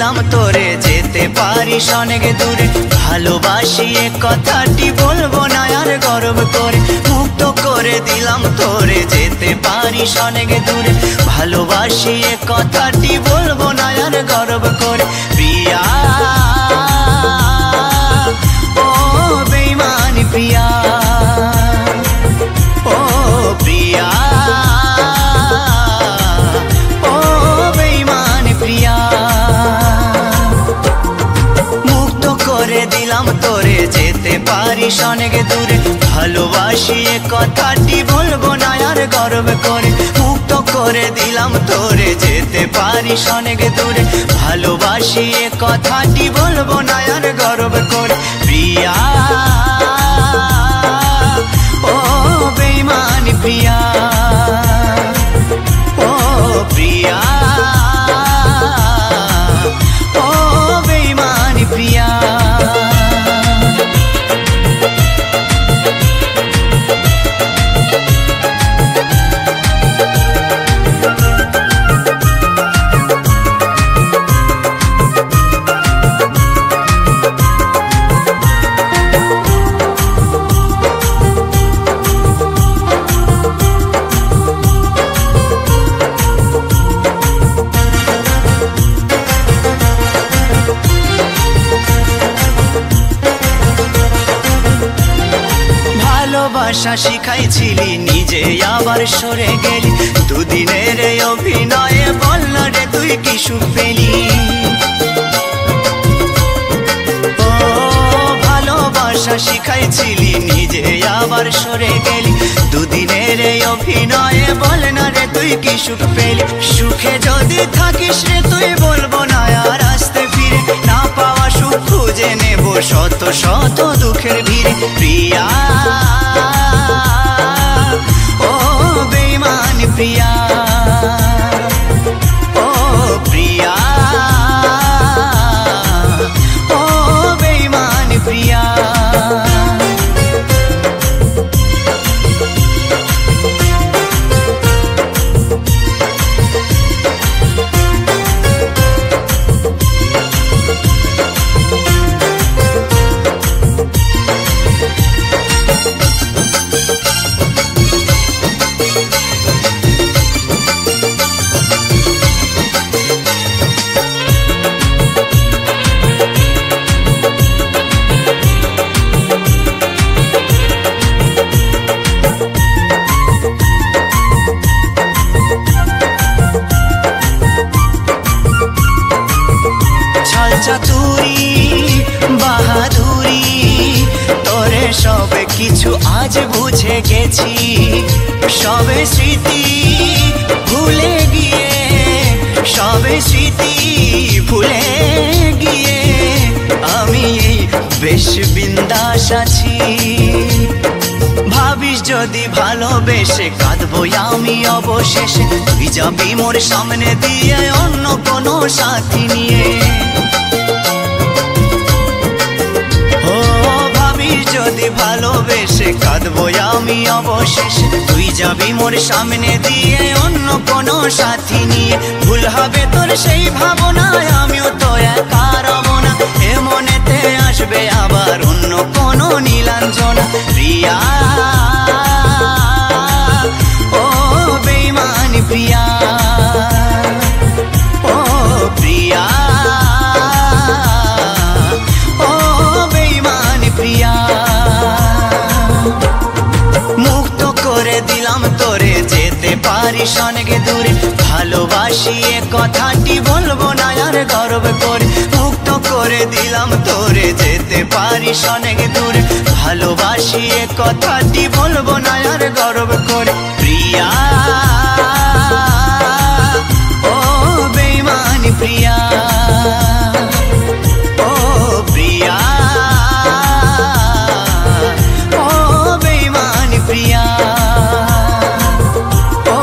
দিলাম তোরে যেতে পারিস অনেক দূরে। ভালোবাসি এ কথাটি বলবো না আর গর্ব করে, মুক্ত করে দিলাম তোরে যেতে পারিস অনেক দূরে। ভালোবাসি এ কথাটি বলবো না আর গর্ব করে। প্রিয়া ও বেঈমানি প্রিয়া, ও প্রিয়া ও বেঈমানি প্রিয়া। মুক্ত করে দিলাম তোরে যেতে পারিস অনেক দূরে। ভালোবাসি এ কথাটি বলবো না আর গর্ব করে, মুক্ত করে দিলাম তোরে যেতে পারিস অনেক দূরে। ভালোবাসি এ কথাটি বলবো না আর গর্ব করে। প্রিয়া ও বেঈমানি প্রিয়া, ও প্রিয়া ও বেঈমানি প্রিয়া। ভালোবাসা শিখাইছিলি নিজে আবার সরে গেলি, দুদিনের অভিনয়ে বল না রে তুই কি সুখ পেলি। ও ভালোবাসা শিখাইছিলি নিজে আবার সরে গেলি, দুদিনের অভিনয়ে বল না রে তুই কি সুখ পেলি। সুখে যদি থাকিস রে তুই বলবো না আর আসতে ফিরে, না পাওয়া সুখ খুঁজে নেব শত শত দুঃখের ভিড়ে। প্রিয়া ও বেঈমানি প্রিয়া, ও প্রিয়া ও বেঈমানি প্রিয়া। চাতুরি বাহাদুরি তোরে সবে কিছু আজ বুঝে গেছি, সবে স্মৃতি ভুলে গিয়ে, সবে স্মৃতি ভুলে গিয়ে আমি এই বেশ বিন্দাস আছি। ভাবিস যদি ভালোবেসে কাঁদবো আমি অবশেষে, তুই যাবি মোর সামনে দিয়ে অন্য কোনো সাথী নিয়ে। ও ভাবিস যদি ভালোবেসে কাঁদবো আমি অবশেষে, তুই যাবি মোর সামনে দিয়ে অন্য কোনো সাথী নিয়ে। ভুল হবে তোর সেই ভাবনায় আমিও তো একা রব না, এ মনেতে আসবে আবার অন্য কোনো নীলাঞ্জনা। প্রিয়া ও বেঈমানি প্রিয়া, ও প্রিয়া ও বেঈমানি প্রিয়া। মুক্ত করে দিলাম তোরে যেতে পারিস অনেক দূরে। ভালোবাসি এ কথাটি বলবো না আর গর্ব করে, মুক্ত করে দিলাম তোরে যেতে পারিস অনেক দূরে। ভালোবাসি এ কথাটি বলবো না আর গর্ব করে। প্রিয়া ও বেঈমানি প্রিয়া, ও প্রিয়া ও বেঈমানি প্রিয়া, ও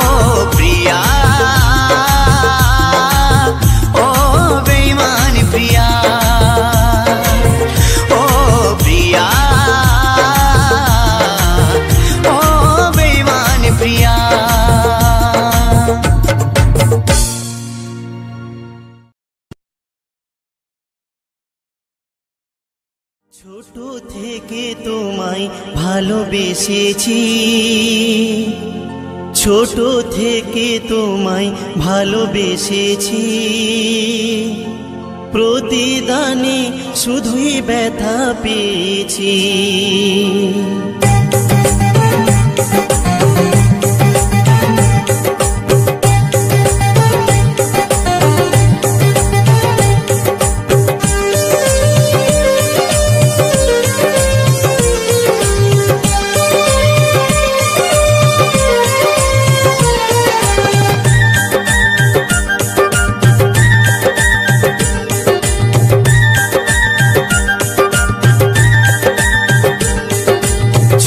প্রিয়া ও বেঈমানি প্রিয়া, ও প্রিয়া ও বেঈমানি প্রিয়া। ছোট থেকে তোমায় ভালোবেসেছি, ছোট থেকে তোমায় ভালোবেসেছি, প্রতিদানে শুধুই ব্যথা পেয়েছি।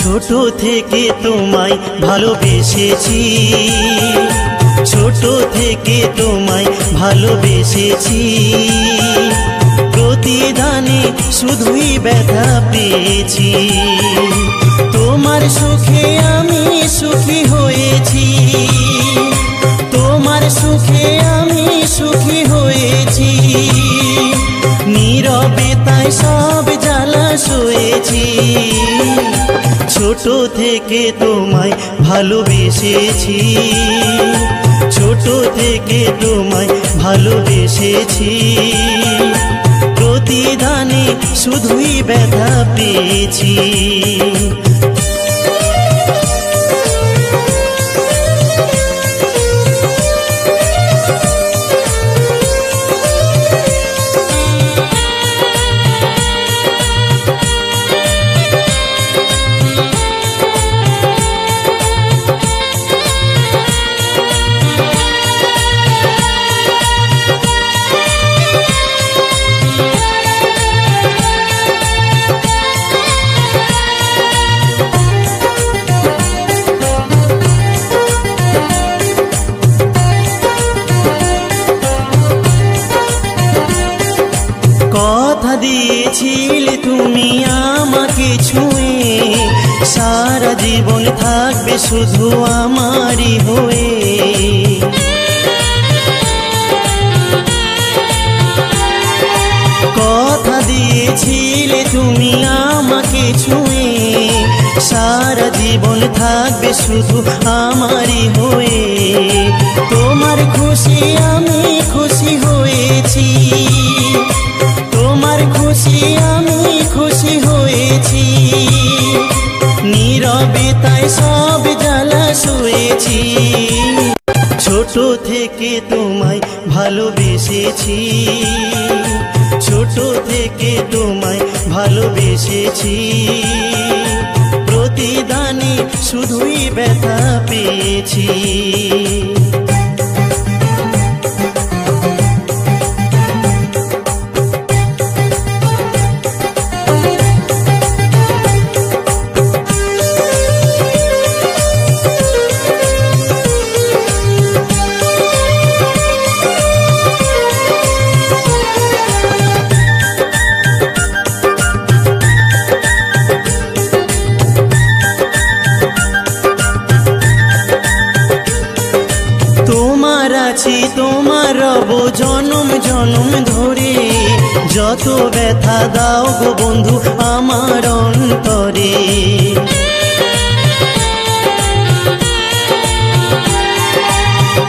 ছোট থেকে তোমায় ভালোবেসেছি, ছোট থেকে তোমায় ভালোবেসেছি, প্রতিদানে শুধুই ব্যথা পেয়েছি। তোমার সুখে আমি সুখী হয়েছি, তোমার সুখে আমি সুখী হয়েছি, নীরবে তাই সব জ্বালা সয়েছি। ছোট থেকে তোমায় ভালোবেসেছি, ছোট থেকে তোমায় ভালোবেসেছি, প্রতিদানে শুধুই ব্যথা পেয়েছি। কথা দিয়েছিলে তুমি আমাকে ছুঁয়ে, সারা জীবন থাকবে শুধু আমারই হয়ে। কথা দিয়েছিলে তুমি আমাকে ছুঁয়ে, সারা জীবন থাকবে শুধু আমারই হয়ে। তোমার খুশি আমি খুশি হয়েছি, তোমার খুশি আমি খুশি হয়েছি, নীরবে তাই সব জ্বালা সয়েছি। ছোট থেকে তোমায় ভালোবেসেছি, ছোট থেকে তোমায় ভালোবেসেছি, প্রতিদানে শুধুই ব্যথা পেয়েছি। তোমার রব জনম জনম ধরে, যত ব্যথা দাও গো বন্ধু আমার অন্তরে।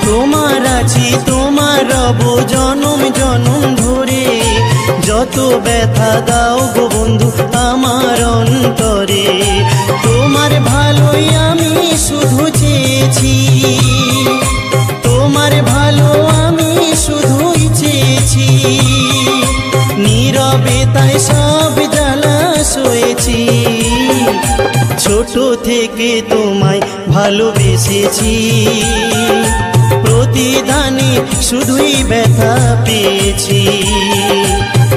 তোমার আছি তোমার রব জনম জনম ধরে, যত ব্যথা দাও গো বন্ধু আমার অন্তরে। তোমার ভালোই আমি শুধু চেয়েছি, তোমার ভালো আমি শুধুই চেয়েছি, নীরবে তাই সব জ্বালা সয়েছি। ছোট থেকে তোমায় ভালোবেসেছি, প্রতিদানে শুধুই ব্যথা পেয়েছি।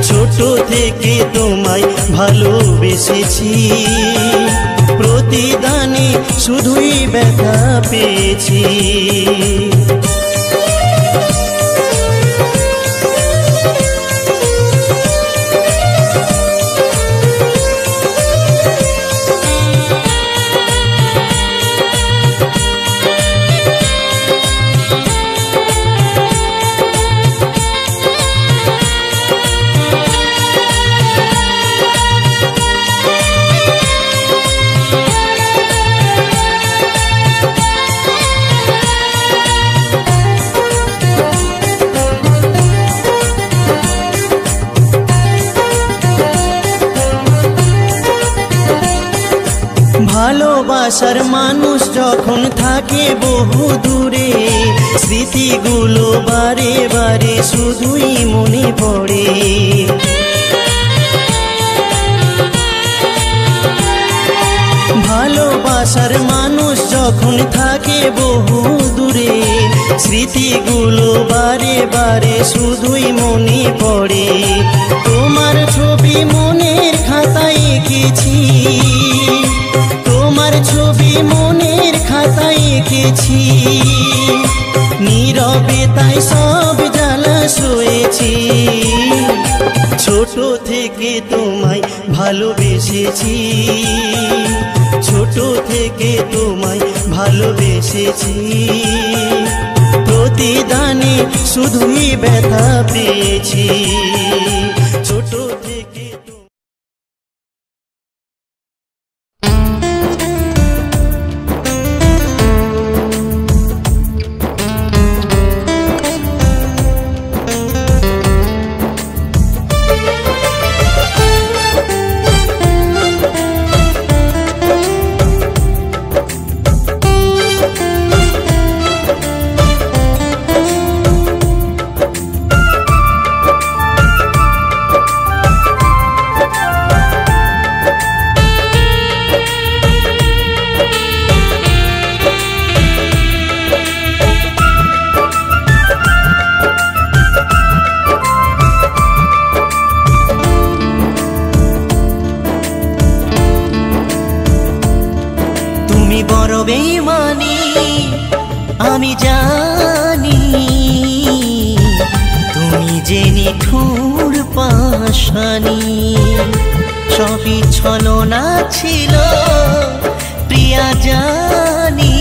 ছোট থেকে তোমায় ভালোবেসেছি, প্রতিদানে শুধুই ব্যথা পেয়েছি। ভালোবাসার মানুষ যখন থাকে বহু দূরে, স্মৃতিগুলো বারে বারে শুধুই মনে পড়ে। ভালোবাসার মানুষ যখন থাকে বহু দূরে, স্মৃতিগুলো বারে বারে শুধুই মনে পড়ে। তোমার ছবি মনের খাতায় এঁকেছি, তোমার ছবি মনের খাতায় এঁকেছি, নীরবে তাই সব জ্বালা সয়েছি। ছোট থেকে তোমায় ভালোবেসেছি, ছোট থেকে তোমায় ভালোবেসেছি, প্রতিদানে শুধুই ব্যথা পেয়েছি। ছোট থেকে বেঈমানি আমি জানি, তুমি যে নিঠুর পাষাণী। সবই ছলনা ছিল প্রিয়া জানি,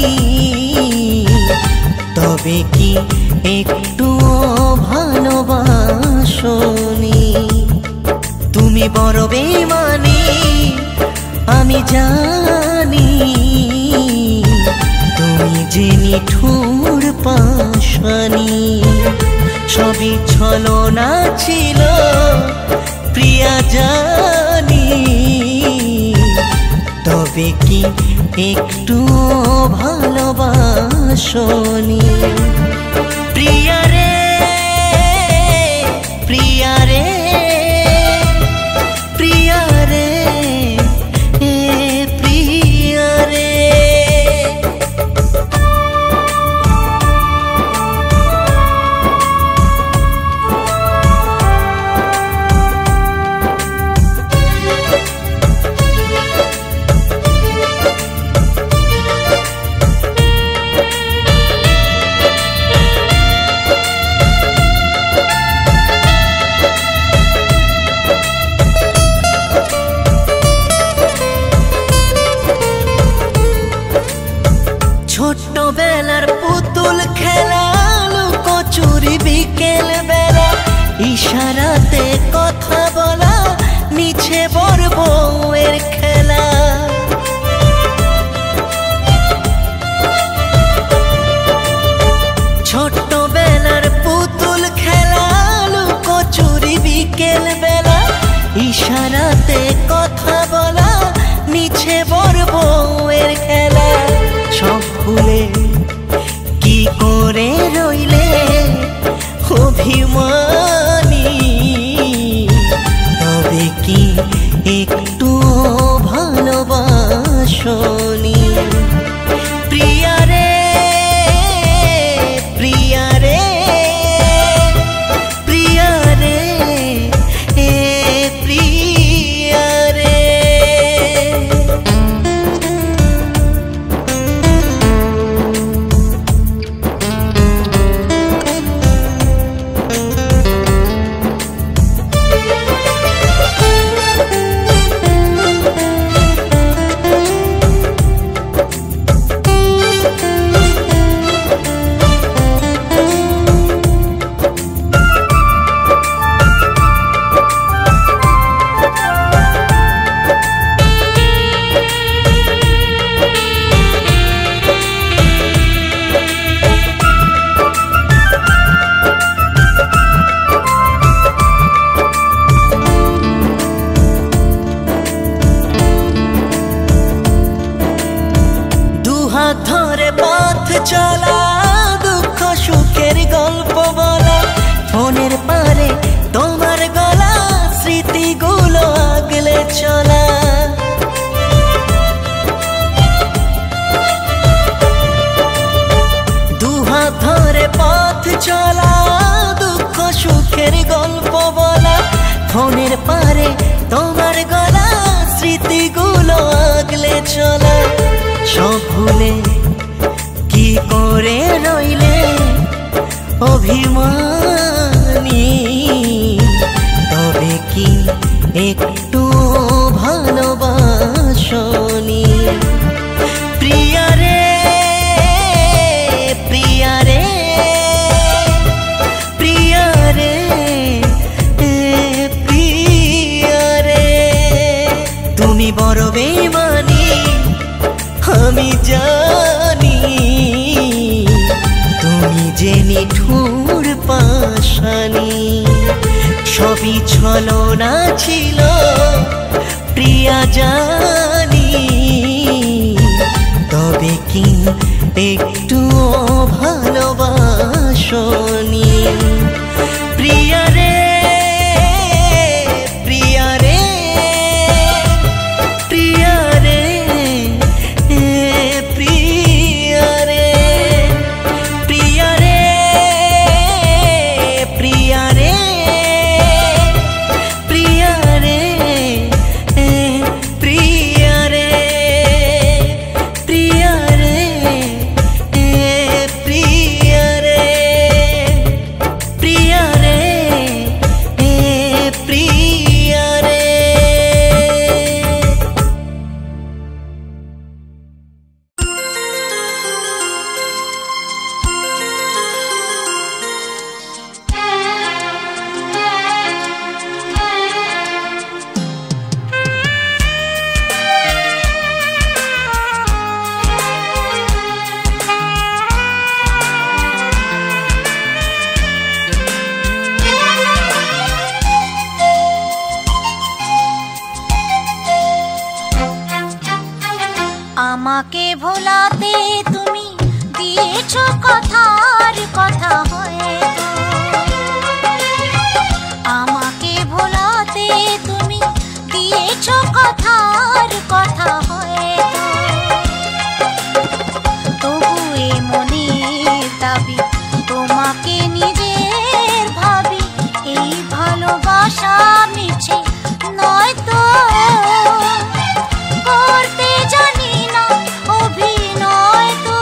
তবে কি একটু ভালোবাসনি। তুমি বড় বেঈমানি আমি জানি, তুমি যে নিঠুর পাষাণী। সবই ছলনা ছিল প্রিয়া জানি, তবে কি একটু ভালোবাসনি। প্রিয়া রে প্রিয়া রে প্রিয়া রে প্রিয়া রে। ছোট্টবেলার পুতুল খেলা, লুকোচুরি বিকেল বেলা, ইশারাতে কথা বলা, মিছে বড় বউয়ের খেলা। ছোট্টবেলার পুতুল খেলা, লুকোচুরি বিকেল বেলা, ইশারাতে কথা বলা, মিছে বড় বউয়ের খেলা। সব ভুলে কি করে রইলে অভিমানী, তবে কি একটু ভালোবাসনি। প্রিয়া রে প্রিয়া রে প্রিয়া রে প্রিয়া রে। চলা দুঃখ সুখের গল্প বলা ফোনের পারে তোমার গলা স্মৃতিগুলো আগলে চলা দুহাত ধরে পথ চলা দুঃখ সুখের গল্প বলা ফোনের পারে তোমার গলা স্মৃতিগুলো আগলে চলা সব ভুলে কি করে রইলে অভিমানী তবে কি একটু ভালোবাসনি প্রিয়া রে প্রিয়া রে প্রিয়া রে প্রিয়া রে তুমি বড় বেঈমানি আমি জানি তুমি যে নিঠুর পাশানি সবই ছলনা ছিল প্রিয়া জানি তবে কি একটু ভালোবাসনি প্রিয়া রে প্রিয়া রে প্রিয়া রে প্রিয়া রে প্রিয়া রে প্রিয়া রে প্রিয়া রে প্রিয়া রে প্রিয়া রে প্রিয়া রে প্রিয়া রে প্রিয়া রে আমাকে ভোলাতে তুমি দিয়েছো কথার কথা হয়তো আমাকে ভোলাতে তুমি দিয়েছো কথার কথা হয়তো তবু এ মনের দাবি তোমাকে নিজের ভাবি এই ভালোবাসা মিছে নয়তো করতে জানি না অভিনয় তো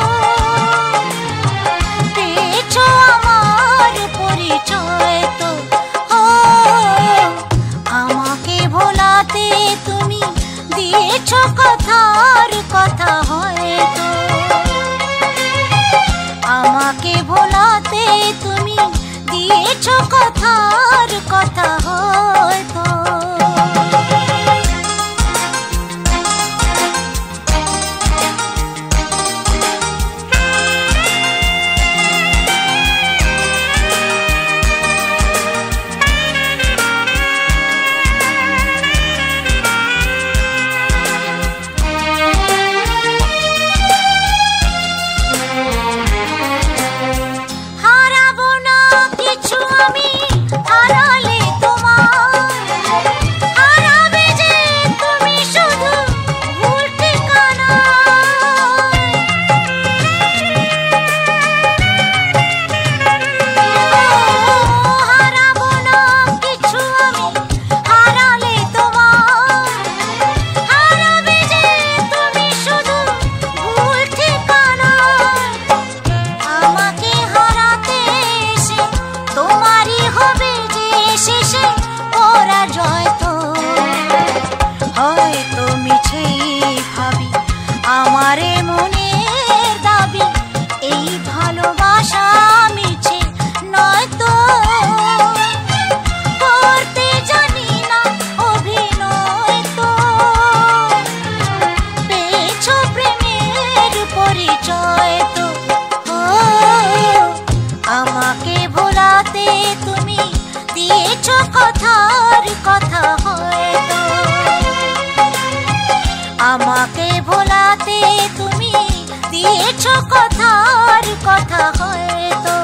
পেয়েছো আমার পরিচয় তো আমাকে ভোলাতে তুমি দিয়েছো কথার কথা হয়তো আমাকে ভোলাতে তুমি দিয়েছো কথার কথা হয়তো হারাবো না কিছু আমি দিয়েছো কথার কথা হয়তো।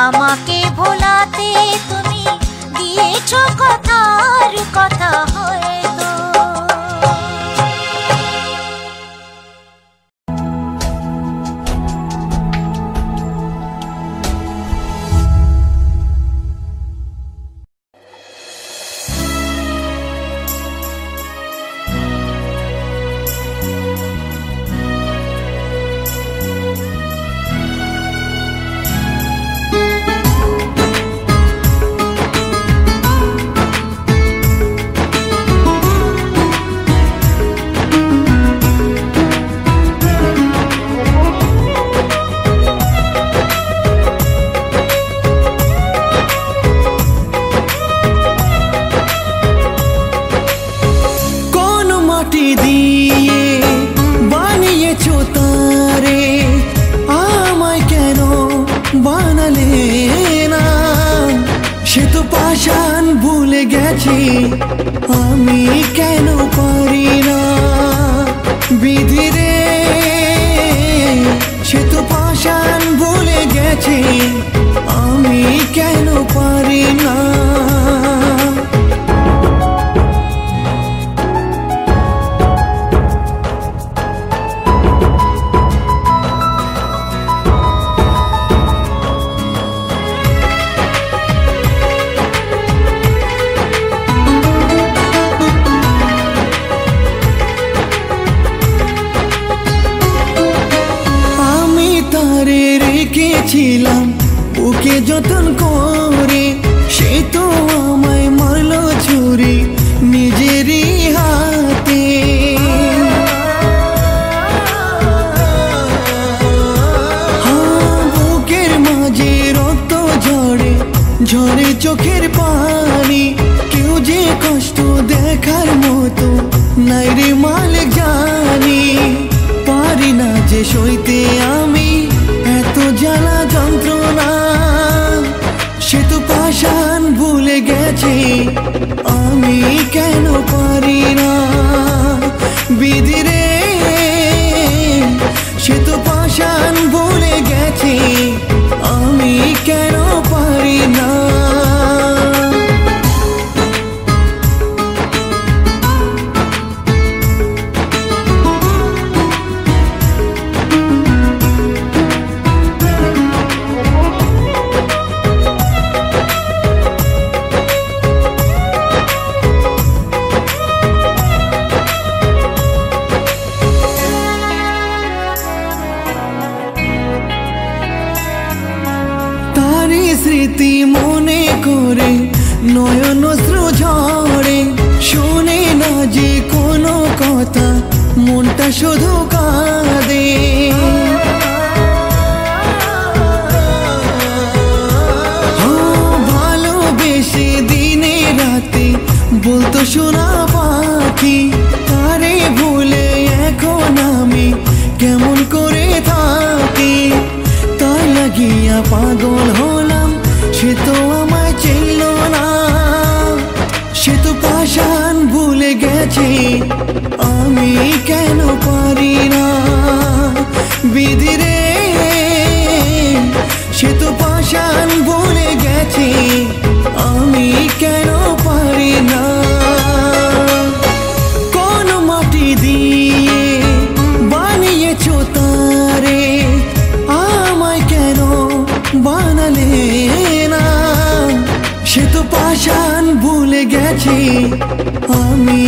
আমাকে ভোলাতে তুমি দিয়েছো কথার কথা হয়তো। আমি কেন পারি না বিধি রে, সে তো পাষাণ ভুলে গেছে, আমি কেন পারি না। ছিলাম ওকে যতন করে, সে তো আমায় মারলো ছুরি নিজেরই হাতে। বুকের মাঝে রক্ত ঝরে ঝরে চোখের পানি, কেউ যে কষ্ট দেখার মতো নাই রে মালিক জানি। পারি না যে সইতে আমি এত জ্বালা যন্ত্রণা, সে তো পাষাণ ভুলে গেছে, আমি কেন পারি না বিধি রে, সে তো পাষাণ ভুলে গেছে, আমি কেন পারি না। স্মৃতি মনে করে নয়ন অশ্রু ঝরে, শোনে না যে কোনো কথা, মনটা শুধু কাঁদে। ভালোবেসে দিনে রাতে বলতো সোনা পাখি, তারে ভুলে এখন আমি কেমন করে থাকি, তাই লাগিয়া পাগল হলাম। সে তো আমায় চিনল না, সে তো পাষাণ ভুলে গেছে, আমি কেন পারি না। বিধি রে, সে তো পাষাণ ভুলে গেছে, আমি কেন পারি না। কোন মাটি দিয়ে বানিয়েছো তারে, আমায় কেন বানালে না। সে তো পাষাণ ভুলে গেছে, আমি